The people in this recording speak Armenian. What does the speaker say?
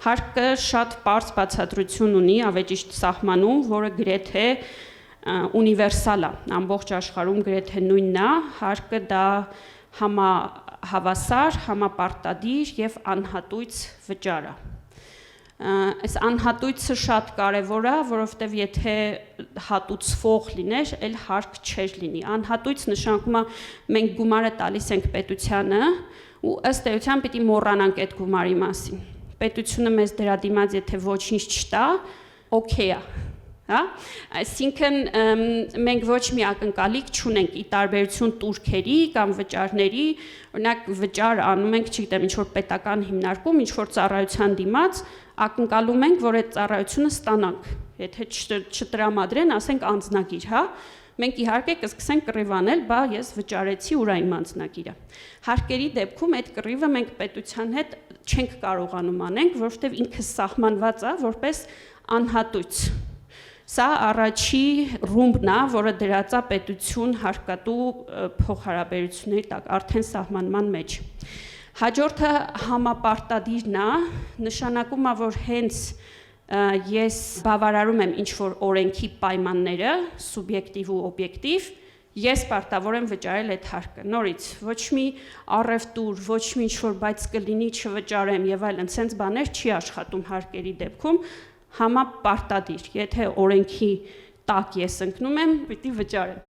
Հարկը շատ պարզ բացատրություն ունի, ավելի ճիշտ սահմանում, որը գրեթե ունիվերսալ է, ամբողջ աշխարհում գրեթե նույնն է, հարկը դա համահավասար, համապարտադիր եւ անհատույց վճար է։ Այս անհատույցը շատ կարևոր է, որովհետեւ եթե հատուցվող լիներ, այլ հարկ չէր լինի։ Անհատույց նշանակում է մենք գումարը տալիս ենք պետությանը ու ըստ էության պիտի մոռանանք այդ գումարի մասին։ Պետությունը մեզ դրա դիմաց եթե ոչինչ չտա, օքեյ է, հա? Այսինքն մենք ոչ մի ակնկալիք չունենք ի տարբերություն տուրքերի կամ վճարների, օրինակ վճար անում ենք, չգիտեմ, ինչ որ պետական հիմնարկում, ինչ որ ծառայության դիմաց, ակնկալում ենք, որ այդ ծառայությունը ստանանք, եթե չտրամադրեն, ասենք անձնագիր, հա? Մենք իհարկե կսկսենք կռիվանել, բա ես վճարեցի ուր իմ անձնագիրը։ Հարկերի դեպքում այդ կռիվը մենք պետության հետ չենք կարողանում անենք, որովհետև ինքը սահմանված է որպես անհատույց։ Սա առաջի ռումբն է, որը դրած է պետություն հարկատու փոխհարաբերությունների տակ, արդեն սահմանման մեջ։ Հաջորդը համապարտադիրն է, նշանակում է, որ հենց ես բավարարում եմ ինչ-որ օրենքի պայմանները, սուբյեկտիվ ու օբյեկտիվ, ես պարտավոր եմ վճարել այդ հարկը։ Նորից, ոչ մի առևտուր, ոչ մի ինչ-որ բայց կլինի չվճարեմ եւ այլն, սենց բաներ չի աշխատում հարկերի դեպքում, համապարտադիր, եթե օրենքի տակ ես ընկնում եմ, պիտի վճարեմ։